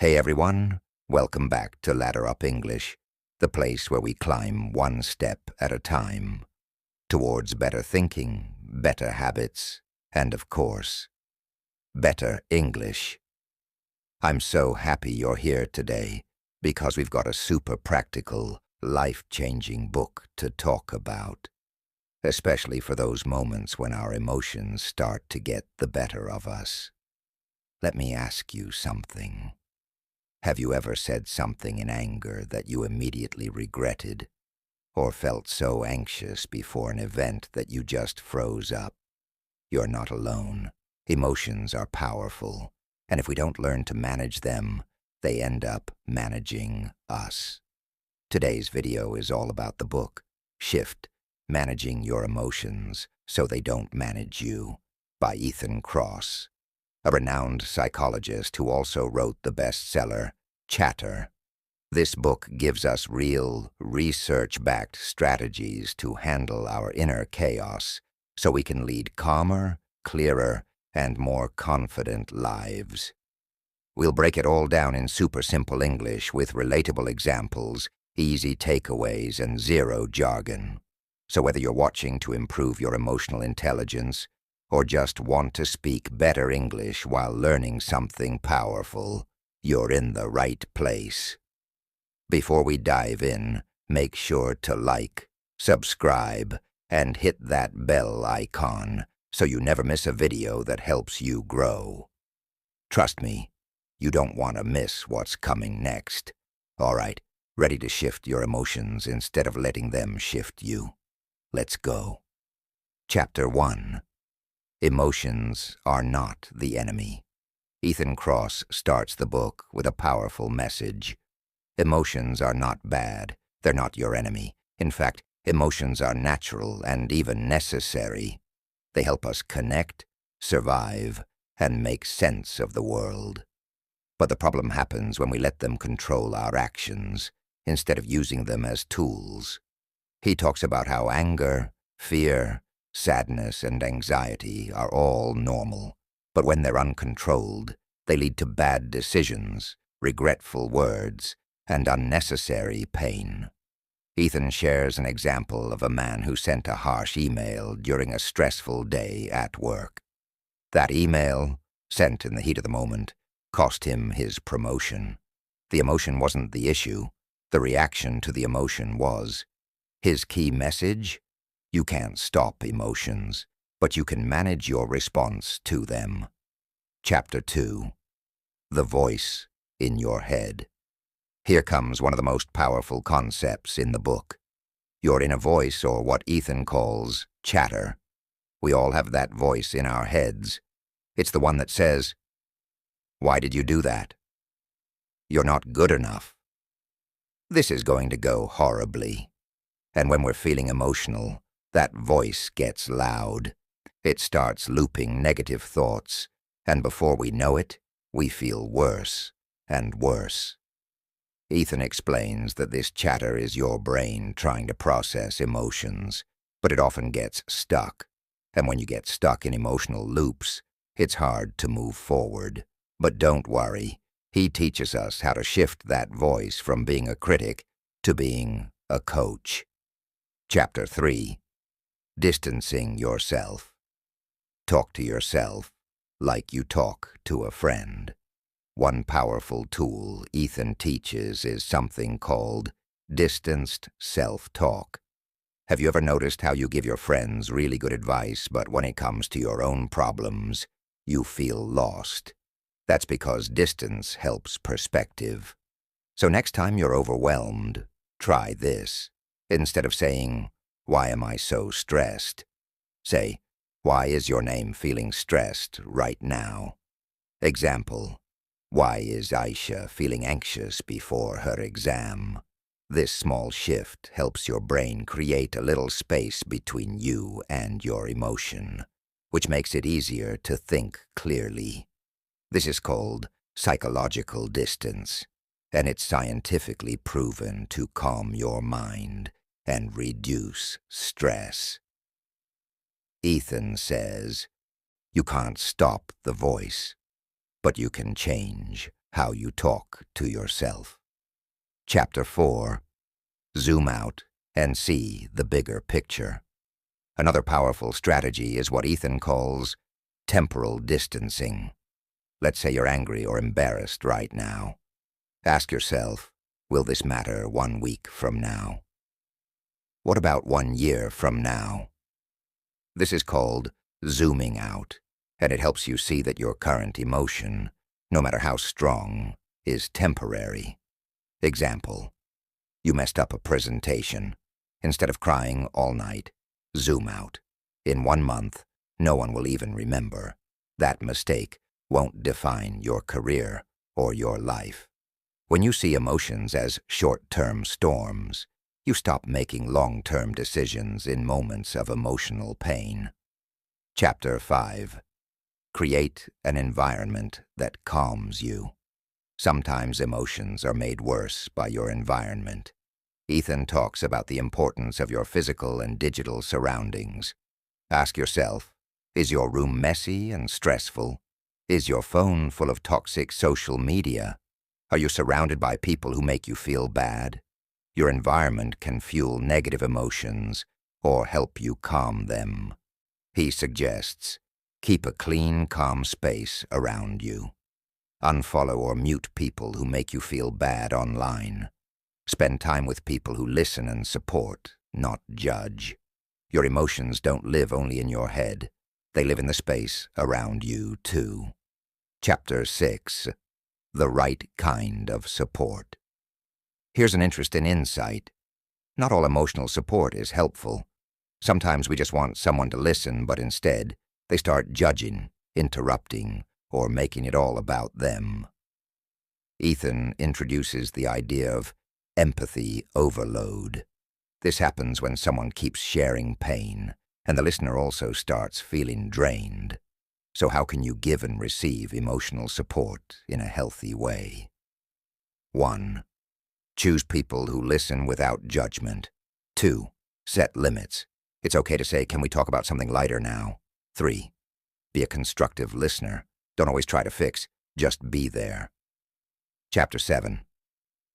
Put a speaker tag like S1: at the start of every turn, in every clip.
S1: Hey everyone, welcome back to Ladder Up English, the place where we climb one step at a time towards better thinking, better habits, and of course, better English. I'm so happy you're here today because we've got a super practical, life-changing book to talk about, especially for those moments when our emotions start to get the better of us. Let me ask you something. Have you ever said something in anger that you immediately regretted, or felt so anxious before an event that you just froze up? You're not alone. Emotions are powerful, and if we don't learn to manage them, they end up managing us. Today's video is all about the book, Shift, Managing Your Emotions So They Don't Manage You, by Ethan Kross, a renowned psychologist who also wrote the bestseller, Chatter. This book gives us real, research-backed strategies to handle our inner chaos so we can lead calmer, clearer, and more confident lives. We'll break it all down in super simple English with relatable examples, easy takeaways, and zero jargon. So whether you're watching to improve your emotional intelligence or just want to speak better English while learning something powerful, you're in the right place. Before we dive in, make sure to like, subscribe, and hit that bell icon so you never miss a video that helps you grow. Trust me, you don't want to miss what's coming next. All right, ready to shift your emotions instead of letting them shift you? Let's go. Chapter 1. Emotions are not the enemy. Ethan Kross starts the book with a powerful message. Emotions are not bad. They're not your enemy. In fact, emotions are natural and even necessary. They help us connect, survive, and make sense of the world. But the problem happens when we let them control our actions instead of using them as tools. He talks about how anger, fear, sadness, and anxiety are all normal, but when they're uncontrolled, they lead to bad decisions, regretful words, and unnecessary pain. Ethan shares an example of a man who sent a harsh email during a stressful day at work. That email, sent in the heat of the moment, cost him his promotion. The emotion wasn't the issue. The reaction to the emotion was. His key message? You can't stop emotions, but you can manage your response to them. Chapter 2. The Voice in Your Head. Here comes one of the most powerful concepts in the book. Your inner voice, or what Ethan calls chatter. We all have that voice in our heads. It's the one that says, "Why did you do that? You're not good enough. This is going to go horribly." And when we're feeling emotional, that voice gets loud. It starts looping negative thoughts, and before we know it, we feel worse and worse. Ethan explains that this chatter is your brain trying to process emotions, but it often gets stuck. And when you get stuck in emotional loops, it's hard to move forward. But don't worry, he teaches us how to shift that voice from being a critic to being a coach. Chapter 3. Distancing yourself. Talk to yourself like you talk to a friend. One powerful tool Ethan teaches is something called distanced self-talk. Have you ever noticed how you give your friends really good advice, but when it comes to your own problems, you feel lost? That's because distance helps perspective. So next time you're overwhelmed, try this. Instead of saying, "Why am I so stressed?" say, "Why is your name feeling stressed right now?" Example, why is Aisha feeling anxious before her exam? This small shift helps your brain create a little space between you and your emotion, which makes it easier to think clearly. This is called psychological distance, and it's scientifically proven to calm your mind and reduce stress. Ethan says, you can't stop the voice, but you can change how you talk to yourself. Chapter 4. Zoom out and see the bigger picture. Another powerful strategy is what Ethan calls temporal distancing. Let's say you're angry or embarrassed right now. Ask yourself, will this matter 1 week from now? What about 1 year from now? This is called zooming out, and it helps you see that your current emotion, no matter how strong, is temporary. Example, you messed up a presentation. Instead of crying all night, zoom out. In 1 month, no one will even remember. That mistake won't define your career or your life. When you see emotions as short-term storms, you stop making long-term decisions in moments of emotional pain. Chapter 5. Create an environment that calms you. Sometimes emotions are made worse by your environment. Ethan talks about the importance of your physical and digital surroundings. Ask yourself, is your room messy and stressful? Is your phone full of toxic social media? Are you surrounded by people who make you feel bad? Your environment can fuel negative emotions or help you calm them. He suggests, keep a clean, calm space around you. Unfollow or mute people who make you feel bad online. Spend time with people who listen and support, not judge. Your emotions don't live only in your head. They live in the space around you, too. Chapter 6. The right kind of support. Here's an interesting insight. Not all emotional support is helpful. Sometimes we just want someone to listen, but instead, they start judging, interrupting, or making it all about them. Ethan introduces the idea of empathy overload. This happens when someone keeps sharing pain, and the listener also starts feeling drained. So how can you give and receive emotional support in a healthy way? 1. Choose people who listen without judgment. 2. Set limits. It's okay to say, can we talk about something lighter now? 3. Be a constructive listener. Don't always try to fix, just be there. Chapter 7.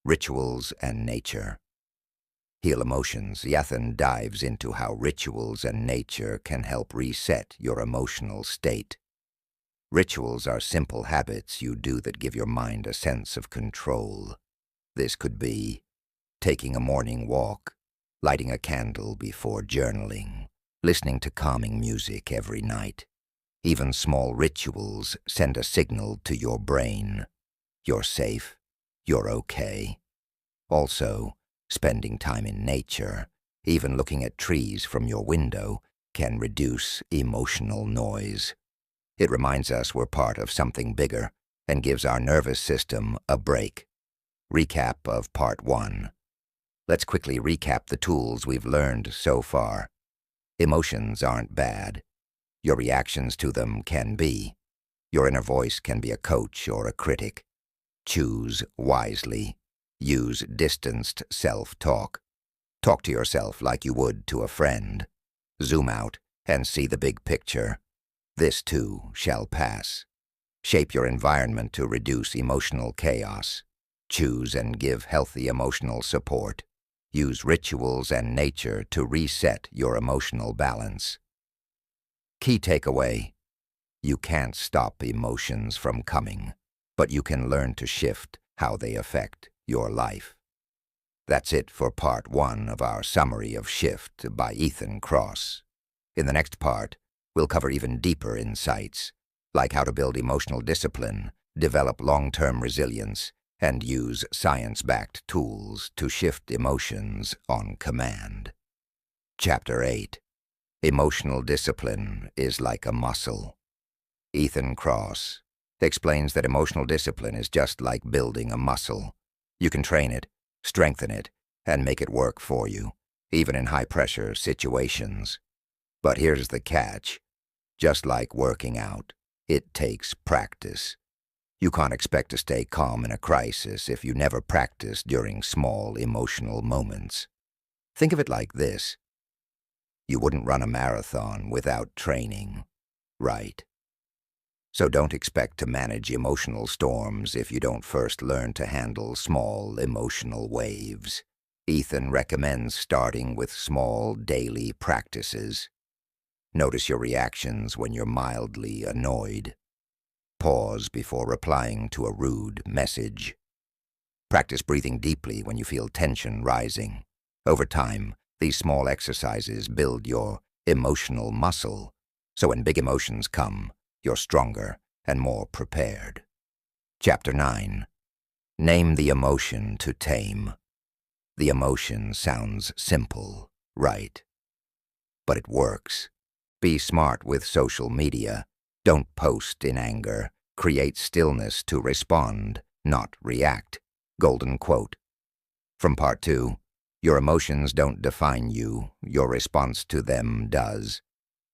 S1: Rituals and Nature. Heal Emotions. Ethan dives into how rituals and nature can help reset your emotional state. Rituals are simple habits you do that give your mind a sense of control. This could be taking a morning walk, lighting a candle before journaling, listening to calming music every night. Even small rituals send a signal to your brain. You're safe. You're okay. Also, spending time in nature, even looking at trees from your window, can reduce emotional noise. It reminds us we're part of something bigger and gives our nervous system a break. Recap of Part 1. Let's quickly recap the tools we've learned so far. Emotions aren't bad. Your reactions to them can be. Your inner voice can be a coach or a critic. Choose wisely. Use distanced self-talk. Talk to yourself like you would to a friend. Zoom out and see the big picture. This too shall pass. Shape your environment to reduce emotional chaos. Choose and give healthy emotional support. Use rituals and nature to reset your emotional balance. Key takeaway: you can't stop emotions from coming, but you can learn to shift how they affect your life. That's it for Part 1 of our summary of Shift by Ethan Kross. In the next part, we'll cover even deeper insights, like how to build emotional discipline, develop long-term resilience, and use science-backed tools to shift emotions on command. Chapter 8. Emotional discipline is like a muscle. Ethan Kross explains that emotional discipline is just like building a muscle. You can train it, strengthen it, and make it work for you, even in high-pressure situations. But here's the catch. Just like working out, it takes practice. You can't expect to stay calm in a crisis if you never practice during small emotional moments. Think of it like this. You wouldn't run a marathon without training, right? So don't expect to manage emotional storms if you don't first learn to handle small emotional waves. Ethan recommends starting with small daily practices. Notice your reactions when you're mildly annoyed. Pause before replying to a rude message. Practice breathing deeply when you feel tension rising. Over time, these small exercises build your emotional muscle, so when big emotions come, you're stronger and more prepared. Chapter 9. Name the emotion to tame. The emotion sounds simple, right? But it works. Be smart with social media. Don't post in anger. Create stillness to respond, not react. Golden quote. From Part 2, your emotions don't define you, your response to them does.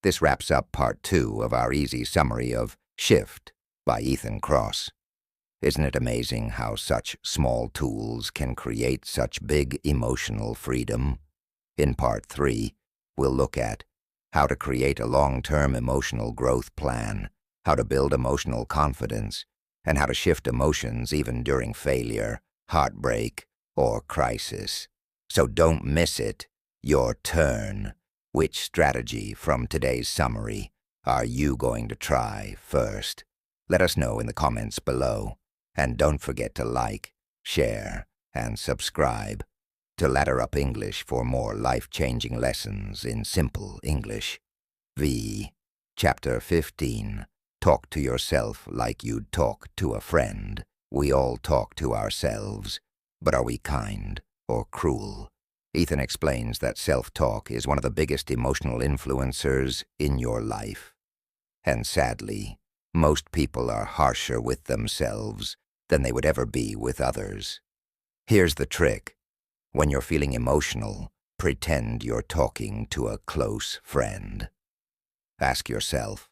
S1: This wraps up Part 2 of our easy summary of Shift by Ethan Kross. Isn't it amazing how such small tools can create such big emotional freedom? In Part 3, we'll look at how to create a long-term emotional growth plan, how to build emotional confidence, and how to shift emotions even during failure, heartbreak, or crisis. So don't miss it. Your turn. Which strategy from today's summary are you going to try first? Let us know in the comments below. And don't forget to like, share, and subscribe to Ladder Up English for more life-changing lessons in simple English. Chapter 15. Talk to yourself like you'd talk to a friend. We all talk to ourselves, but are we kind or cruel? Ethan explains that self-talk is one of the biggest emotional influencers in your life. And sadly, most people are harsher with themselves than they would ever be with others. Here's the trick. When you're feeling emotional, pretend you're talking to a close friend. Ask yourself,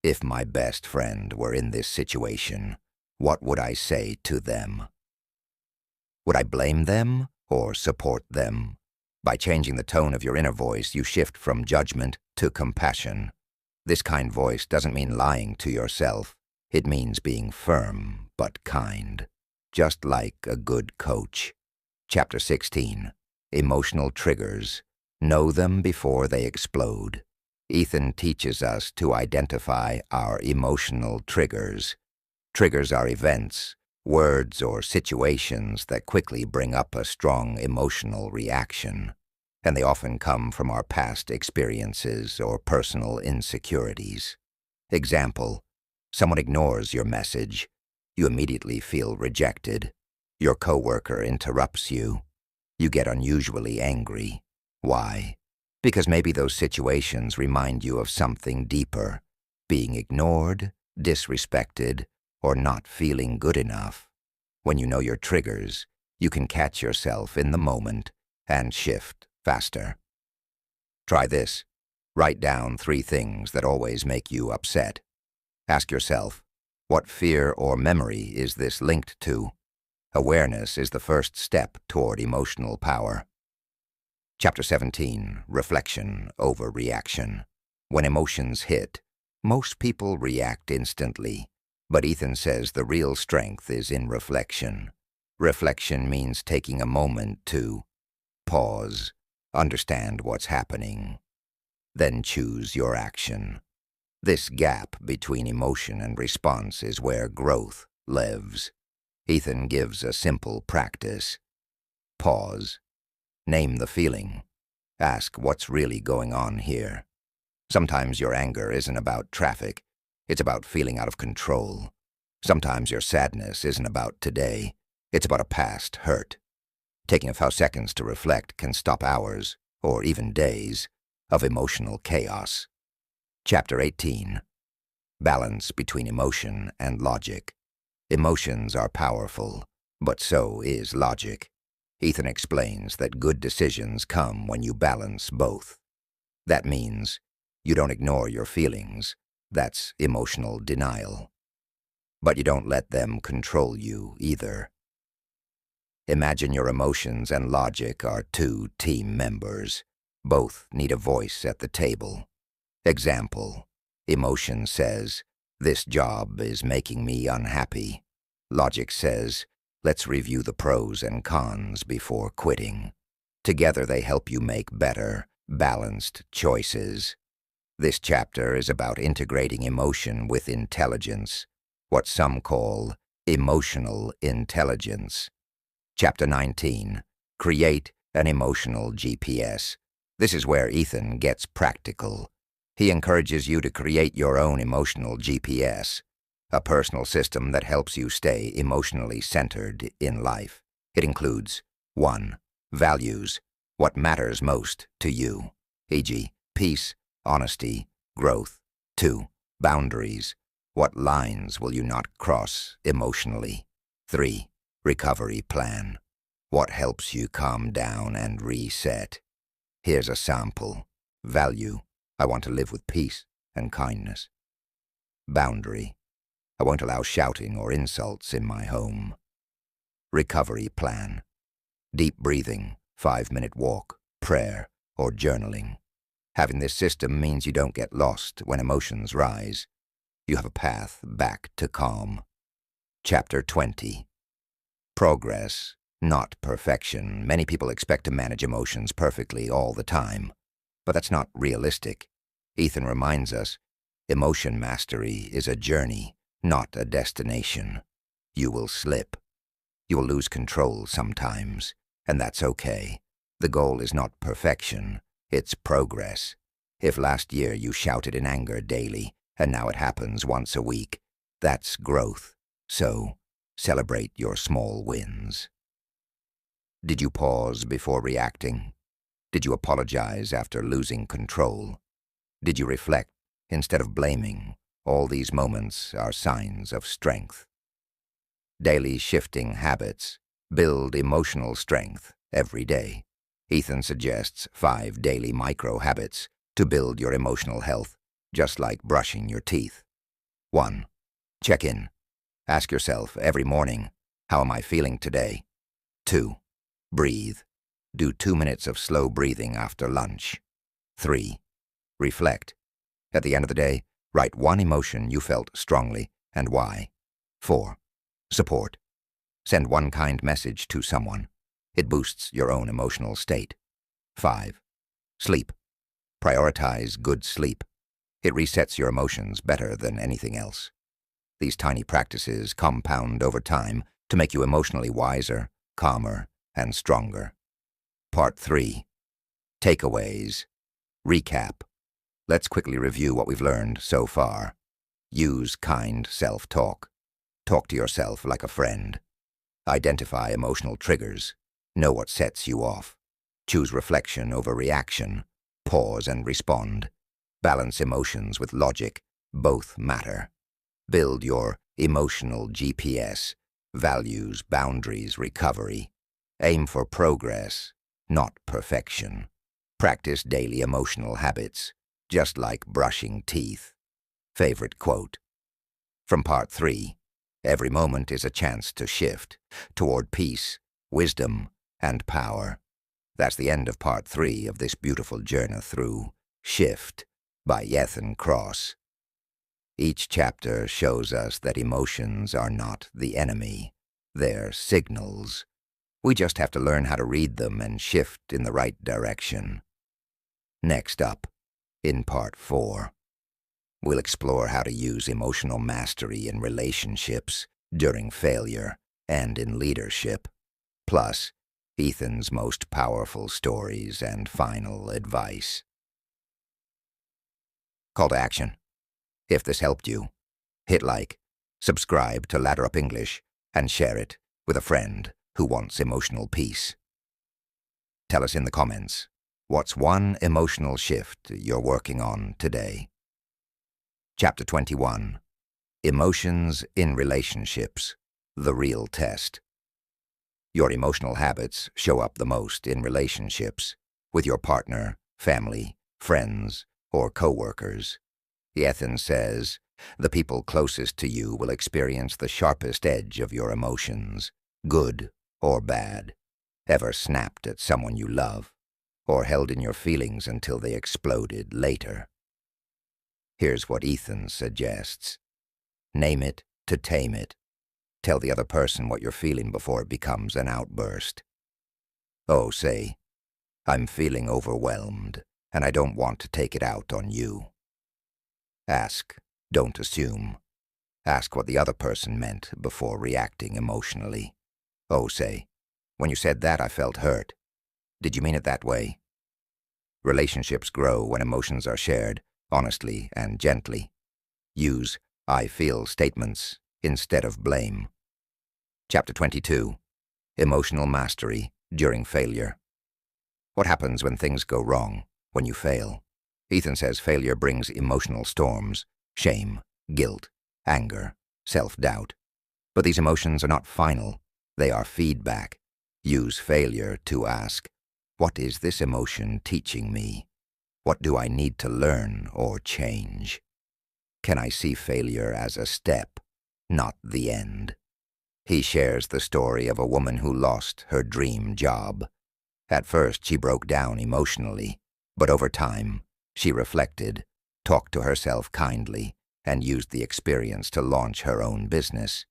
S1: if my best friend were in this situation, what would I say to them? Would I blame them or support them? By changing the tone of your inner voice, you shift from judgment to compassion. This kind voice doesn't mean lying to yourself. It means being firm but kind, just like a good coach. Chapter 16. Emotional triggers. Know them before they explode. Ethan teaches us to identify our emotional triggers. Triggers are events, words, or situations that quickly bring up a strong emotional reaction, and they often come from our past experiences or personal insecurities. Example, someone ignores your message. You immediately feel rejected. Your coworker interrupts you. You get unusually angry. Why? Because maybe those situations remind you of something deeper, being ignored, disrespected, or not feeling good enough. When you know your triggers, you can catch yourself in the moment and shift faster. Try this. Write down 3 things that always make you upset. Ask yourself, what fear or memory is this linked to? Awareness is the first step toward emotional power. Chapter 17. Reflection over reaction. When emotions hit, most people react instantly, but Ethan says the real strength is in reflection. Reflection means taking a moment to pause, understand what's happening, then choose your action. This gap between emotion and response is where growth lives. Ethan gives a simple practice. Pause. Name the feeling. Ask what's really going on here. Sometimes your anger isn't about traffic. It's about feeling out of control. Sometimes your sadness isn't about today. It's about a past hurt. Taking a few seconds to reflect can stop hours, or even days, of emotional chaos. Chapter 18. Balance between emotion and logic. Emotions are powerful, but so is logic. Ethan explains that good decisions come when you balance both. That means you don't ignore your feelings. That's emotional denial. But you don't let them control you either. Imagine your emotions and logic are 2 team members. Both need a voice at the table. Example, emotion says, This job is making me unhappy. Logic says, let's review the pros and cons before quitting. Together they help you make better, balanced choices. This chapter is about integrating emotion with intelligence, what some call emotional intelligence. Chapter 19, Create an Emotional GPS. This is where Ethan gets practical. He encourages you to create your own emotional GPS, a personal system that helps you stay emotionally centered in life. It includes 1. Values, what matters most to you, e.g., peace, honesty, growth. 2. Boundaries, what lines will you not cross emotionally? 3. Recovery plan, what helps you calm down and reset? Here's a sample. Value, I want to live with peace and kindness. Boundary, I won't allow shouting or insults in my home. Recovery plan, deep breathing, 5-minute walk, prayer, or journaling. Having this system means you don't get lost when emotions rise. You have a path back to calm. Chapter 20. Progress, not perfection. Many people expect to manage emotions perfectly all the time, but that's not realistic. Ethan reminds us, emotion mastery is a journey, not a destination. You will slip. You will lose control sometimes, and that's okay. The goal is not perfection. It's progress. If last year you shouted in anger daily, and now it happens once a week, that's growth. So, celebrate your small wins. Did you pause before reacting? Did you apologize after losing control? Did you reflect instead of blaming? All these moments are signs of strength. Daily shifting habits build emotional strength every day. Ethan suggests 5 daily micro-habits to build your emotional health, just like brushing your teeth. 1. Check in. Ask yourself every morning, how am I feeling today? 2. Breathe. Do 2 minutes of slow breathing after lunch. 3. Reflect. At the end of the day, write one emotion you felt strongly and why. 4. Support. Send one kind message to someone. It boosts your own emotional state. 5. Sleep. Prioritize good sleep. It resets your emotions better than anything else. These tiny practices compound over time to make you emotionally wiser, calmer, and stronger. Part 3. Takeaways. Recap. Let's quickly review what we've learned so far. Use kind self-talk. Talk to yourself like a friend. Identify emotional triggers. Know what sets you off. Choose reflection over reaction. Pause and respond. Balance emotions with logic. Both matter. Build your emotional GPS. Values, boundaries, recovery. Aim for progress, not perfection. Practice daily emotional habits, just like brushing teeth. Favorite quote. From Part 3. Every moment is a chance to shift toward peace, wisdom, and power. That's the end of Part 3 of this beautiful journey through Shift by Ethan Kross. Each chapter shows us that emotions are not the enemy. They're signals. We just have to learn how to read them and shift in the right direction. Next up, in Part 4, we'll explore how to use emotional mastery in relationships, during failure, and in leadership. Plus, Ethan's most powerful stories and final advice. Call to action. If this helped you, hit like, subscribe to Ladder Up English, and share it with a friend who wants emotional peace. Tell us in the comments, what's one emotional shift you're working on today? Chapter 21. Emotions in Relationships, the Real Test. Your emotional habits show up the most in relationships, with your partner, family, friends, or co-workers. Ethan says, the people closest to you will experience the sharpest edge of your emotions, good or bad. Ever snapped at someone you love, or held in your feelings until they exploded later? Here's what Ethan suggests. Name it to tame it. Tell the other person what you're feeling before it becomes an outburst. Oh, say, I'm feeling overwhelmed, and I don't want to take it out on you. Ask, don't assume. Ask what the other person meant before reacting emotionally. Oh, say, when you said that, I felt hurt. Did you mean it that way? Relationships grow when emotions are shared, honestly and gently. Use I feel statements instead of blame. Chapter 22. Emotional Mastery During Failure. What happens when things go wrong, when you fail? Ethan says failure brings emotional storms, shame, guilt, anger, self-doubt. But these emotions are not final. They are feedback. Use failure to ask, what is this emotion teaching me? What do I need to learn or change? Can I see failure as a step, not the end? He shares the story of a woman who lost her dream job. At first, she broke down emotionally, but over time, she reflected, talked to herself kindly, and used the experience to launch her own business.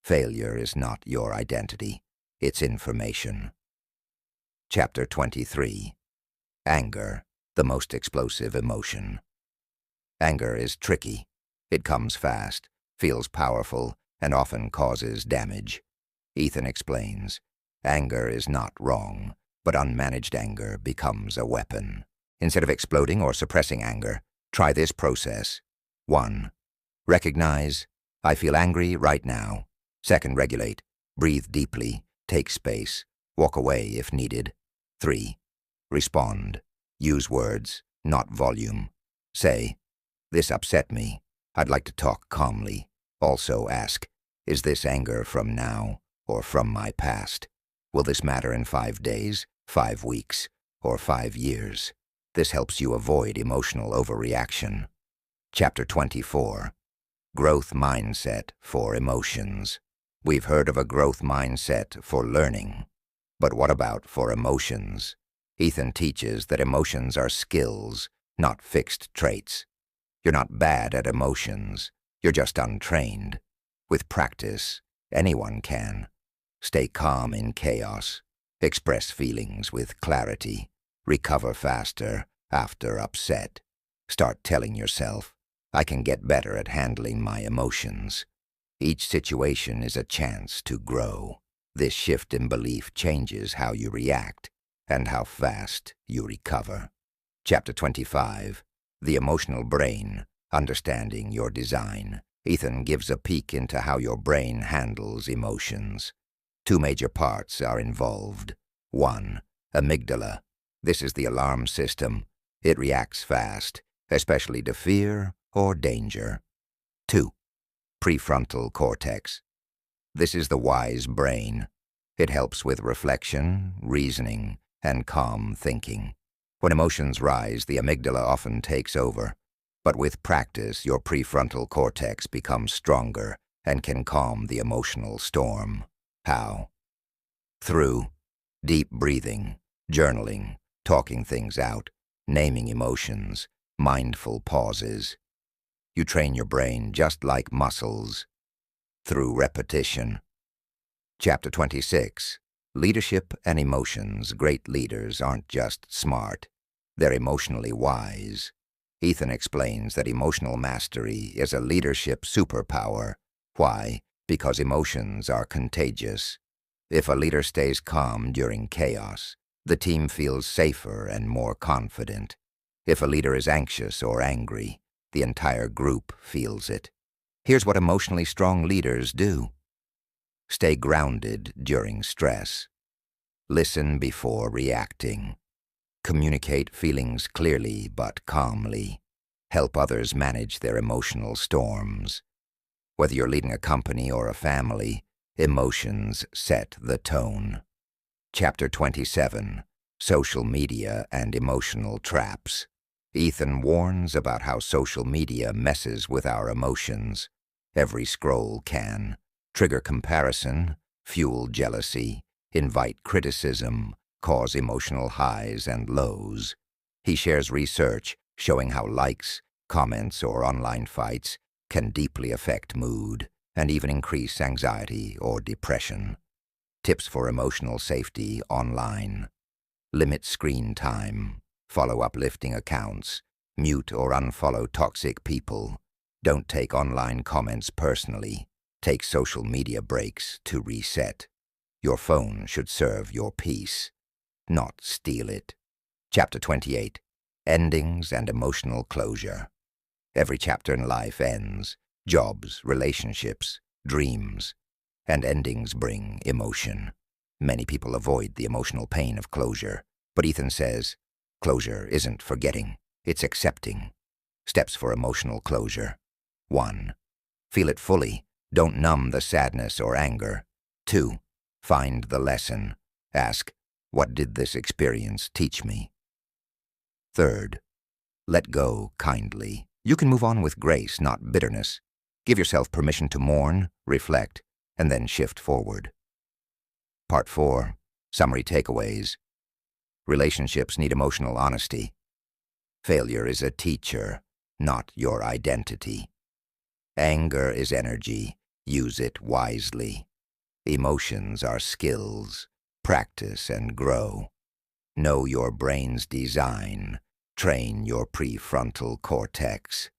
S1: Failure is not your identity. It's information. Chapter 23. Anger, the most explosive emotion. Anger is tricky. It comes fast, feels powerful, and often causes damage. Ethan explains, anger is not wrong, but unmanaged anger becomes a weapon. Instead of exploding or suppressing anger, try this process. 1. Recognize, I feel angry right now. 2. Regulate, breathe deeply, take space, walk away if needed. 3. Respond, use words, not volume. Say, this upset me. I'd like to talk calmly. Also ask, is this anger from now or from my past? Will this matter in 5 days, 5 weeks, or 5 years? This helps you avoid emotional overreaction. Chapter 24. Growth Mindset for Emotions. We've heard of a growth mindset for learning. But what about for emotions? Ethan teaches that emotions are skills, not fixed traits. You're not bad at emotions. You're just untrained. With practice, anyone can. Stay calm in chaos. Express feelings with clarity. Recover faster after upset. Start telling yourself, I can get better at handling my emotions. Each situation is a chance to grow. This shift in belief changes how you react and how fast you recover. Chapter 25. The Emotional Brain, Understanding Your Design. Ethan gives a peek into how your brain handles emotions. 2 major parts are involved. 1. Amygdala. This is the alarm system. It reacts fast, especially to fear or danger. 2. Prefrontal cortex. This is the wise brain. It helps with reflection, reasoning, and calm thinking. When emotions rise, the amygdala often takes over. But with practice, your prefrontal cortex becomes stronger and can calm the emotional storm. How? Through deep breathing, journaling, talking things out, naming emotions, mindful pauses. You train your brain just like muscles. Through repetition. Chapter 26. Leadership and Emotions. Great leaders aren't just smart. They're emotionally wise. Ethan explains that emotional mastery is a leadership superpower. Why? Because emotions are contagious. If a leader stays calm during chaos, the team feels safer and more confident. If a leader is anxious or angry, the entire group feels it. Here's what emotionally strong leaders do. Stay grounded during stress. Listen before reacting. Communicate feelings clearly but calmly. Help others manage their emotional storms. Whether you're leading a company or a family, emotions set the tone. Chapter 27. Social Media and Emotional Traps. Ethan warns about how social media messes with our emotions. Every scroll can trigger comparison, fuel jealousy, invite criticism, cause emotional highs and lows. He shares research showing how likes, comments, or online fights can deeply affect mood and even increase anxiety or depression. Tips for emotional safety online. Limit screen time. Follow uplifting accounts. Mute or unfollow toxic people. Don't take online comments personally. Take social media breaks to reset. Your phone should serve your peace, not steal it. Chapter 28. Endings and Emotional Closure. Every chapter in life ends. Jobs, relationships, dreams. And endings bring emotion. Many people avoid the emotional pain of closure. But Ethan says, closure isn't forgetting, it's accepting. Steps for emotional closure. 1. Feel it fully. Don't numb the sadness or anger. 2. Find the lesson. Ask, what did this experience teach me? 3rd. Let go kindly. You can move on with grace, not bitterness. Give yourself permission to mourn, reflect, and then shift forward. Part 4. Summary takeaways. Relationships need emotional honesty. Failure is a teacher, not your identity. Anger is energy. Use it wisely. Emotions are skills. Practice and grow. Know your brain's design. Train your prefrontal cortex.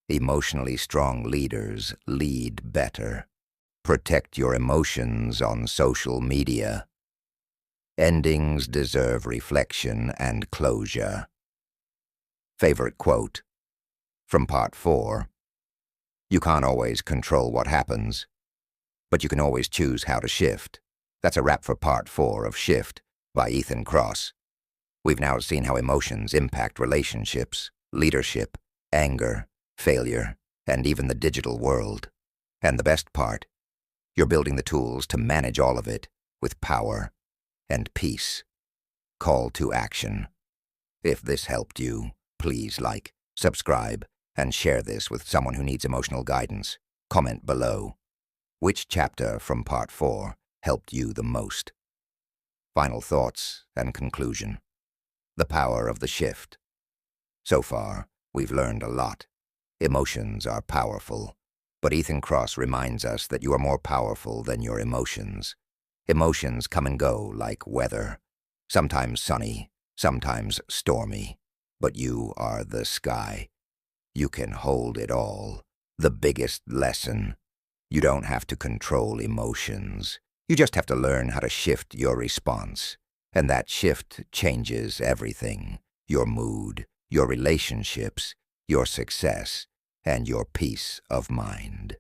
S1: Emotionally strong leaders lead better. Protect your emotions on social media. Endings deserve reflection and closure. Favorite quote from Part 4. You can't always control what happens, but you can always choose how to shift. That's a wrap for Part 4 of Shift by Ethan Kross. We've now seen how emotions impact relationships, leadership, anger, failure, and even the digital world. And the best part, you're building the tools to manage all of it with power and peace. Call to action. If this helped you, please like, subscribe, and share this with someone who needs emotional guidance. Comment below. Which chapter from Part 4 helped you the most? Final thoughts and conclusion. The power of the shift. So far, we've learned a lot. Emotions are powerful, but Ethan Kross reminds us that you are more powerful than your emotions. Emotions come and go like weather, sometimes sunny, sometimes stormy, but you are the sky. You can hold it all. The biggest lesson. You don't have to control emotions. You just have to learn how to shift your response. And that shift changes everything. Your mood, your relationships, your success, and your peace of mind.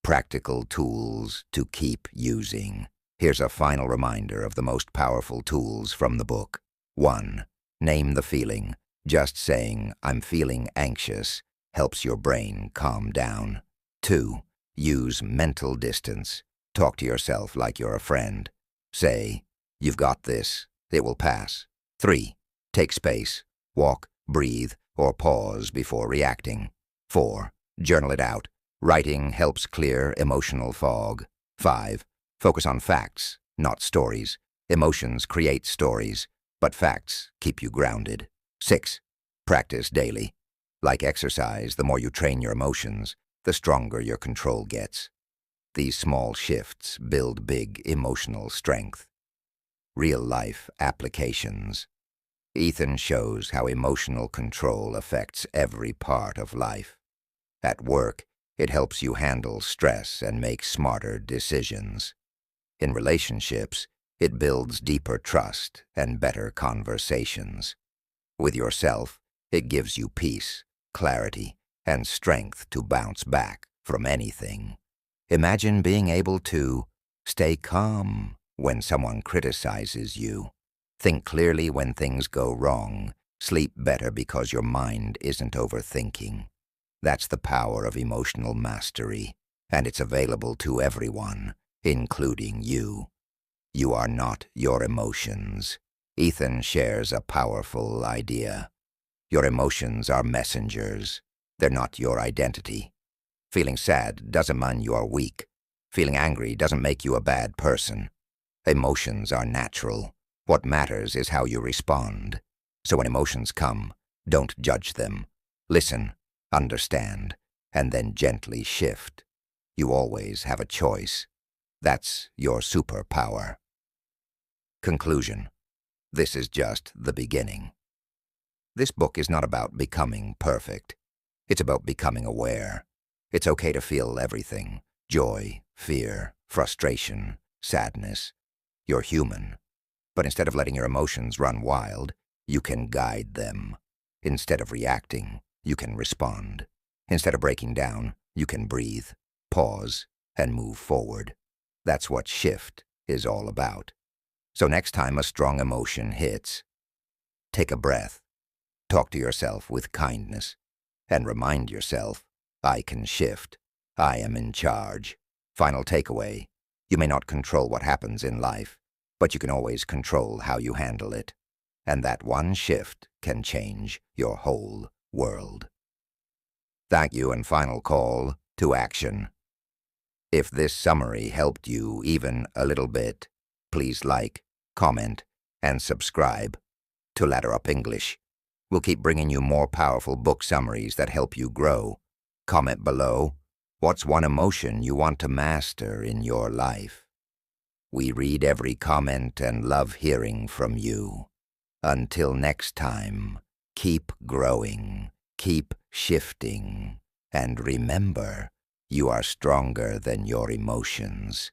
S1: Practical tools to keep using. Here's a final reminder of the most powerful tools from the book. 1. Name the feeling. Just saying, I'm feeling anxious, helps your brain calm down. 2. Use mental distance. Talk to yourself like you're a friend. Say, you've got this. It will pass. 3. Take space. Walk, breathe, or pause before reacting. 4. Journal it out. Writing helps clear emotional fog. 5. Focus on facts, not stories. Emotions create stories, but facts keep you grounded. 6. Practice daily. Like exercise, the more you train your emotions, the stronger your control gets. These small shifts build big emotional strength. Real-life applications. Ethan shows how emotional control affects every part of life. At work, it helps you handle stress and make smarter decisions. In relationships, it builds deeper trust and better conversations. With yourself, it gives you peace, clarity, and strength to bounce back from anything. Imagine being able to stay calm when someone criticizes you. Think clearly when things go wrong. Sleep better because your mind isn't overthinking. That's the power of emotional mastery, and it's available to everyone, including you. You are not your emotions. Ethan shares a powerful idea. Your emotions are messengers. They're not your identity. Feeling sad doesn't mean you are weak. Feeling angry doesn't make you a bad person. Emotions are natural. What matters is how you respond. So when emotions come, don't judge them. Listen, understand, and then gently shift. You always have a choice. That's your superpower. Conclusion. This is just the beginning. This book is not about becoming perfect. It's about becoming aware. It's okay to feel everything: joy, fear, frustration, sadness. You're human. But instead of letting your emotions run wild, you can guide them. Instead of reacting, you can respond. Instead of breaking down, you can breathe, pause, and move forward. That's what shift is all about. So next time a strong emotion hits, take a breath, talk to yourself with kindness, and remind yourself, I can shift. I am in charge. Final takeaway: you may not control what happens in life, but you can always control how you handle it. And that one shift can change your whole world. Thank you, and final call to action. If this summary helped you even a little bit, please like, comment, and subscribe to Ladder Up English. We'll keep bringing you more powerful book summaries that help you grow. Comment below, what's one emotion you want to master in your life? We read every comment and love hearing from you. Until next time, keep growing, keep shifting, and remember, you are stronger than your emotions.